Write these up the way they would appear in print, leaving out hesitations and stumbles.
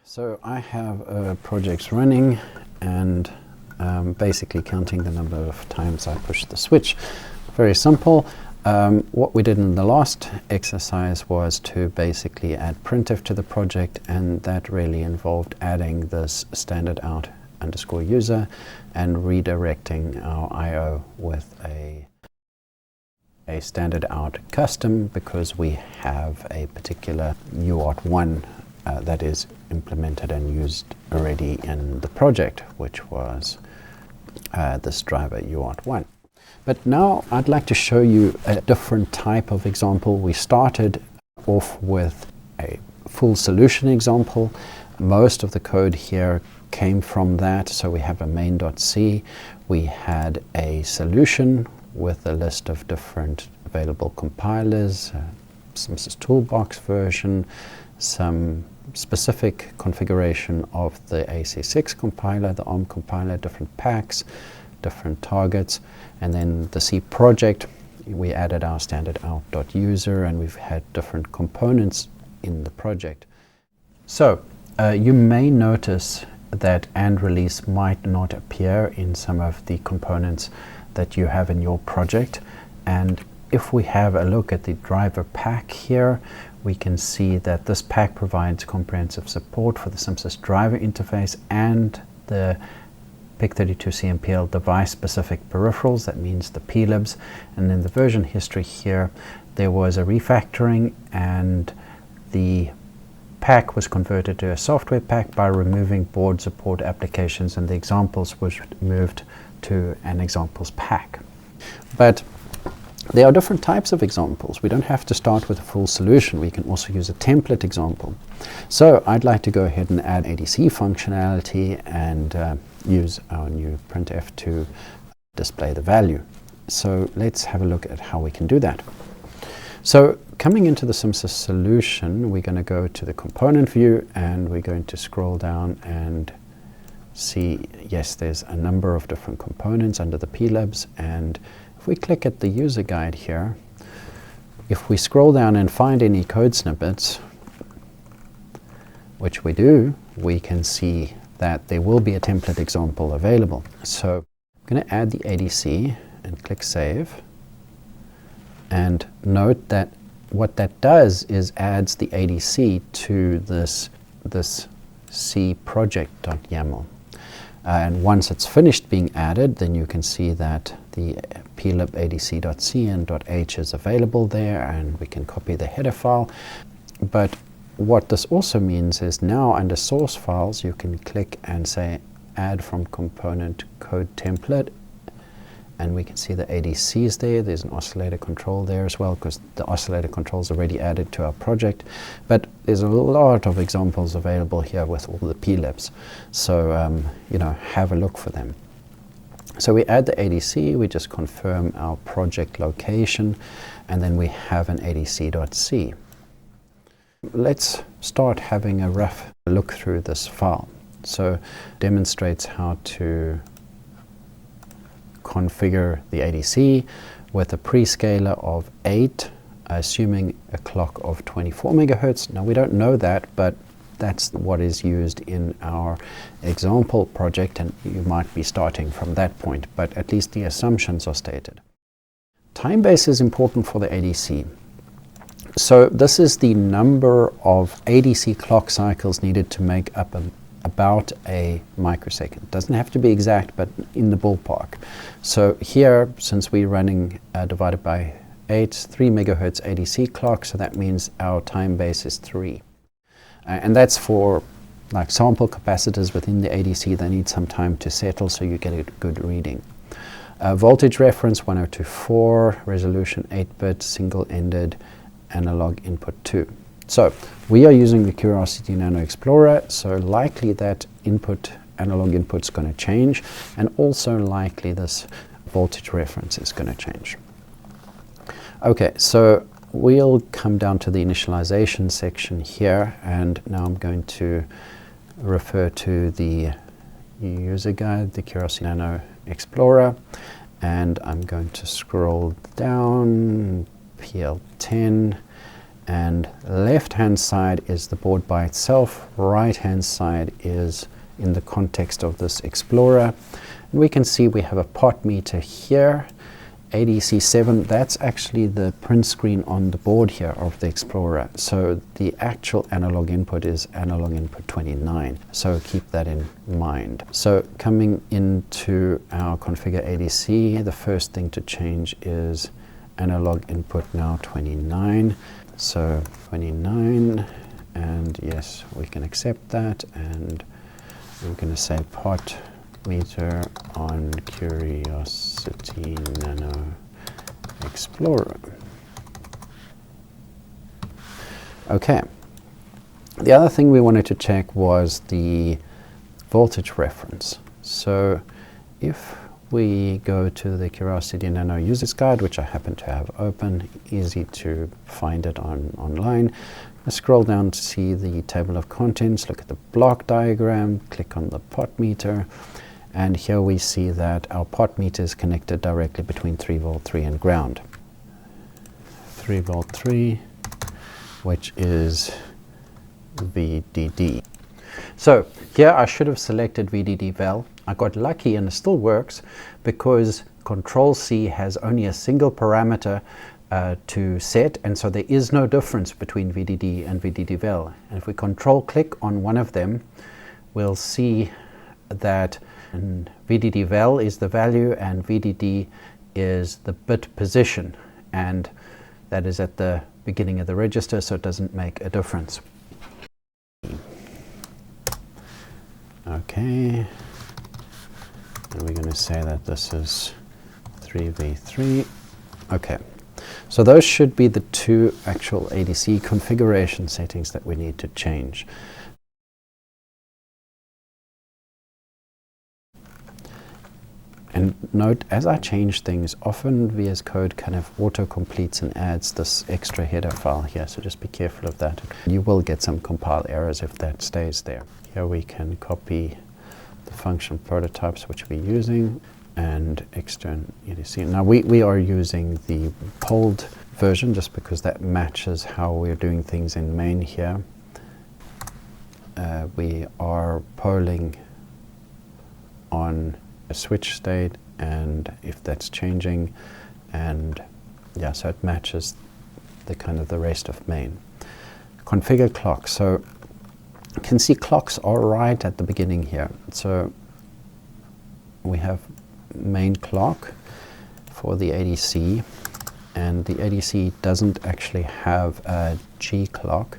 So I have projects running and basically counting the number of times I push the switch. Very simple. What we did in the last exercise was to basically add printf to the project, and that really involved adding this standard out underscore user and redirecting our I/O with a standard out custom, because we have a particular UART 1 that is implemented and used already in the project, which was this driver UART 1. But now I'd like to show you a different type of example. We started off with a full solution example. Most of the code here came from that. So we have a main.c. We had a solution with a list of different available compilers, CMSIS-Toolbox version, some specific configuration of the AC6 compiler, the ARM compiler, different packs, different targets, and then the C project. We added our standard out.user, and we've had different components in the project. So you may notice that and release might not appear in some of the components that you have in your project. And if we have a look at the driver pack here, we can see that this pack provides comprehensive support for the CMSIS driver interface and the PIC32CM PL device-specific peripherals. That means the PLIBs. And in the version history here, there was a refactoring, and the pack was converted to a software pack by removing board support applications, and the examples was moved to an examples pack. But there are different types of examples. We don't have to start with a full solution. We can also use a template example. So I'd like to go ahead and add ADC functionality and use our new printf to display the value. So let's have a look at how we can do that. So coming into the CMSIS solution, we're going to go to the component view, and we're going to scroll down and see, yes, there's a number of different components under the PLIBs. And if we click at the user guide here, if we scroll down and find any code snippets, which we do, we can see that there will be a template example available. So I'm going to add the ADC and click Save. And note that what that does is adds the ADC to this cproject.yaml. And once it's finished being added, then you can see that the plib adc.c and .h is available there, and we can copy the header file. But what this also means is now under source files, you can click and say add from component code template, and we can see the ADC is there. There's an oscillator control there as well, because the oscillator control is already added to our project. But there's a lot of examples available here with all the PLIBs. So, you know, have a look for them. So we add the ADC, we just confirm our project location, and then we have an adc.c. Let's start having a rough look through this file. So demonstrates how to configure the ADC with a prescaler of 8, assuming a clock of 24 megahertz. Now we don't know that, but that's what is used in our example project, and you might be starting from that point, but at least the assumptions are stated. Time base is important for the ADC. So this is the number of ADC clock cycles needed to make up about a microsecond. Doesn't have to be exact, but in the ballpark. So here, since we're running divided by 8, 3 megahertz ADC clock, so that means our time base is 3. And that's for like sample capacitors within the ADC. They need some time to settle, so you get a good reading. Voltage reference 1024, resolution 8-bit, single-ended, analog input 2. So we are using the Curiosity Nano Explorer, so likely that analog input's going to change, and also likely this voltage reference is going to change. Okay, so we'll come down to the initialization section here, and now I'm going to refer to the user guide, the Curiosity Nano Explorer, and I'm going to scroll down, PL10, and left hand side is the board by itself, right hand side is in the context of this Explorer. And we can see we have a pot meter here, ADC 7, that's actually the print screen on the board here of the Explorer. So the actual analog input is analog input 29. So keep that in mind. So coming into our configure ADC, the first thing to change is analog input now 29. So 29, and yes, we can accept that. And I'm going to say pot meter on Curiosity Nano Explorer. Okay. The other thing we wanted to check was the voltage reference. So if we go to the Curiosity Nano Users Guide, which I happen to have open, easy to find it online. I scroll down to see the table of contents, look at the block diagram, click on the pot meter, and here we see that our pot meter is connected directly between 3V3 and ground. 3V3, which is VDD. So here I should have selected VDD val. I got lucky and it still works because Control-C has only a single parameter to set, and so there is no difference between VDD and VDD val. And if we Control-click on one of them, we'll see that VDD val is the value and VDD is the bit position, and that is at the beginning of the register, so it doesn't make a difference. Okay, and we're going to say that this is 3V3. Okay, so those should be the two actual ADC configuration settings that we need to change. And note, as I change things, often VS Code kind of auto-completes and adds this extra header file here, so just be careful of that. You will get some compile errors if that stays there. Here we can copy the function prototypes which we're using and extern ADC. Now we are using the polled version just because that matches how we're doing things in main here. We are polling on a switch state, and if that's changing, and yeah, so it matches the kind of the rest of main. Configure clock. So you can see clocks are right at the beginning here. So we have main clock for the ADC, and the ADC doesn't actually have a G clock,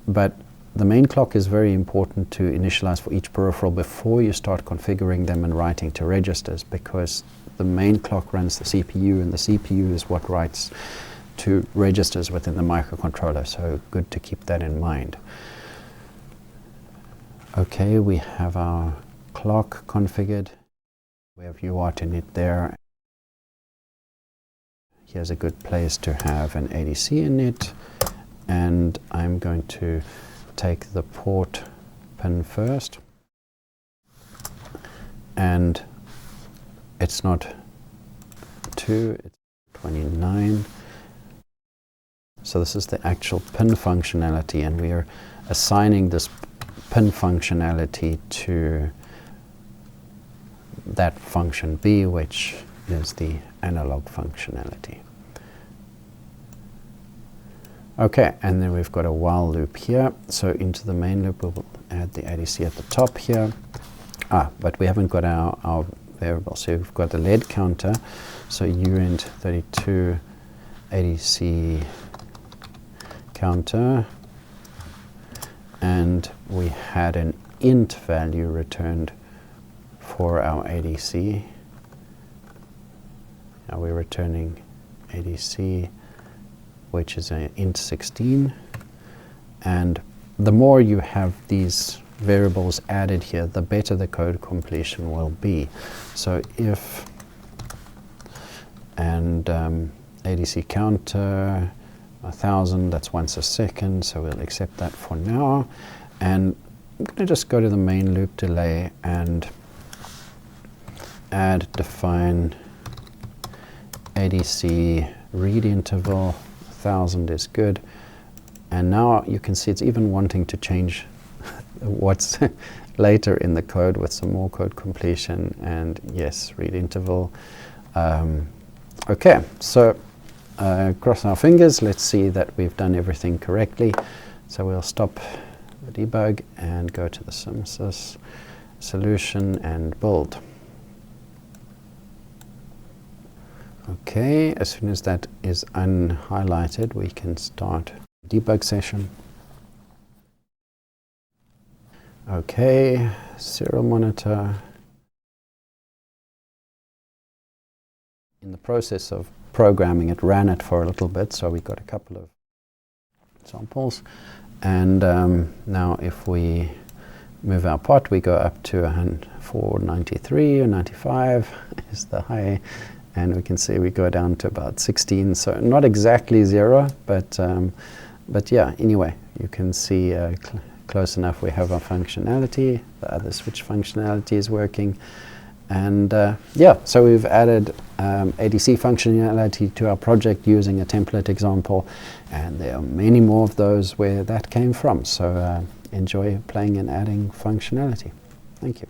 but the main clock is very important to initialize for each peripheral before you start configuring them and writing to registers, because the main clock runs the CPU, and the CPU is what writes to registers within the microcontroller, so good to keep that in mind. Okay, we have our clock configured. We have UART in it there. Here's a good place to have an ADC in it, and I'm going to take the port pin first, and it's not 2, it's 29. So this is the actual pin functionality, and we are assigning this pin functionality to that function B, which is the analog functionality. Okay, and then we've got a while loop here. So into the main loop, we'll add the ADC at the top here. But we haven't got our variable. So we've got the lead counter. So uint32 ADC counter. And we had an int value returned for our ADC. Now we're returning ADC, which is an int 16, and the more you have these variables added here, the better the code completion will be. So if and ADC counter 1000, that's once a second, so we'll accept that for now, and I'm going to just go to the main loop delay and add define ADC read interval. 1000 is good. And now you can see it's even wanting to change what's later in the code with some more code completion, and yes, read interval. Okay, so cross our fingers, let's see that we've done everything correctly. So we'll stop the debug and go to the CMSIS Solution and build. Okay, as soon as that is unhighlighted, we can start the debug session. Okay, serial monitor. In the process of programming it, ran it for a little bit, so we got a couple of samples. And now if we move our pot, we go up to 493 or 95 is the high, and we can see we go down to about 16, so not exactly 0, but yeah, anyway, you can see close enough we have our functionality. The other switch functionality is working. And yeah, so we've added ADC functionality to our project using a template example, and there are many more of those where that came from. So enjoy playing and adding functionality. Thank you.